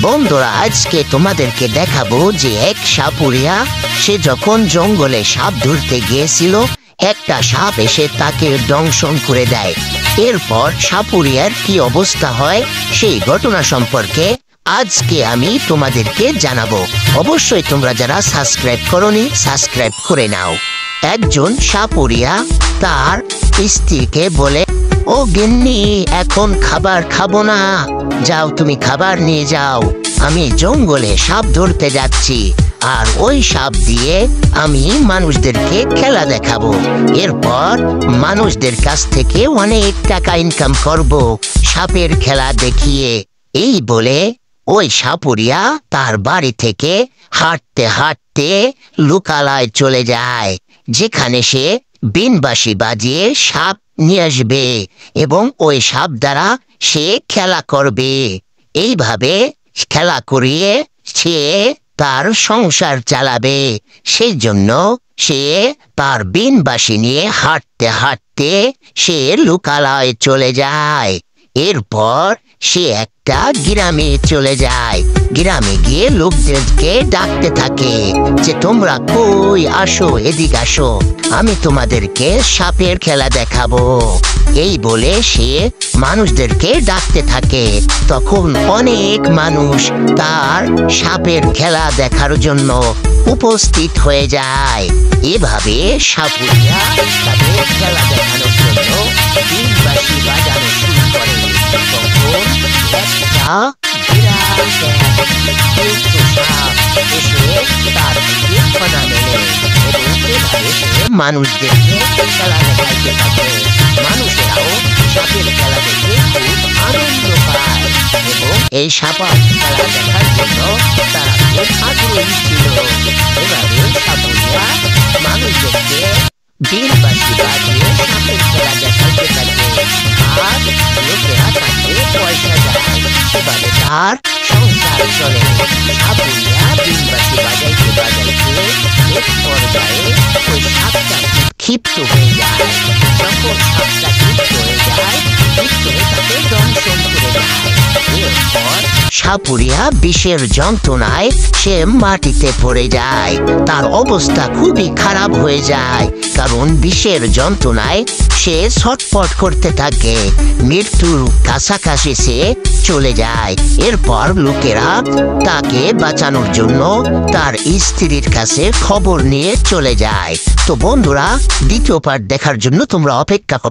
বন্ধুরা, আজকে তোমাদেরকে দেখাবো যে এক সাপুরিয়া সে যখন জঙ্গলে সাপ ধরতে গিয়েছিল, একটা সাপ এসে তাকে দংশন করে দেয়। এরপর সাপুরিয়ার কি অবস্থা হয় সেই ঘটনা সম্পর্কে আজকে আমি তোমাদেরকে জানাবো। অবশ্যই তোমরা যারা সাবস্ক্রাইব করোনি সাবস্ক্রাইব করে নাও। একজন সাপুরিয়া তার স্ত্রীকে বলে, ও গিন্নি, এখন খাবার খাবো না, যাও তুমি খাবার নিয়ে যাও, আমি জঙ্গলে সাপ ধরতে যাচ্ছি, আর ওই সাপ দিয়ে আমি মানুষদেরকে খেলা দেখাবো, এরপর মানুষদের কাছ থেকে অনেক টাকা ইনকাম করব সাপের খেলা দেখিয়ে। এই বলে ওই সাপুরিয়া তার বাড়ি থেকে হাঁটতে হাঁটতে লোকালয়ে চলে যায়, যেখানে সে বিনবাঁশি বাজিয়ে সাপ নিয়ে আসবে এবং ওই সাপ দ্বারা সে খেলা করবে। এইভাবে খেলা করিয়ে সে তার সংসার চালাবে। সেই জন্য সে তার বিনবাঁশি নিয়ে হাঁটতে হাঁটতে সে লোকালয়ে চলে যায়। এরপর সে একটা গ্রামে চলে যায়। গ্রামে গিয়ে লোকদেরকে ডাকতে থাকে যে, তোমরা কই, আসো, এদিক আসো, আমি তোমাদেরকে সাপের খেলা দেখাবো। এই বলে সে মানুষদেরকে ডাকতে থাকে। তখন অনেক মানুষ তার সাপের খেলা দেখার জন্য উপস্থিত হয়ে যায়। এভাবে সাপুরিয়া তাদের খেলা দেখানোর জন্য বিনবাঁশি বাজানো শুরু করে। তখন একটা বিরাট সাপ এসে তার দিকে ফনা মেলে এবং এভাবে সে মানুষদেরকে খেলা দেখাইতে থাকে। মানুষেরাও সাপের খেলা দেখে খুব আনন্দ পায় এবং এই সাপের খেলা দেখার জন্য তারা খুব আগ্রহী ছিল। এভাবে সাপুরিয়া মানুষদেরকে বিনবাঁশি বাজিয়ে সাপের খেলা দেখাইতে থাকে, আর লোকেরা তাকে পয়সা দেয়। এভাবে তার সংসার চলে। সাপুরিয়া বিনবাঁশি বাজাইতে বাজাইতে এক পর্যায়ে ওই সাপটা ক্ষিপ্ত হয়ে যায়। যখন সাপটা ক্ষিপ্ত হয়ে যায়, ক্ষিপ্ত হয়ে তাকে দংশন করে দেয়। এরপর সাপুরিয়া বিষের যন্ত্রণায় সে মাটিতে পড়ে যায়। তার অবস্থা খুবই খারাপ হয়ে যায়, কারণ বিষের যন্ত্রণায় সে ছটফট করতে থাকে। মৃত্যুর কাছাকাছি সে চলে যায়। এরপর লোকেরা তাকে বাঁচানোর জন্য তার স্ত্রীর কাছে খবর নিয়ে চলে যায়। তো বন্ধুরা, দ্বিতীয় পার্ট দেখার জন্য তোমরা অপেক্ষা করো।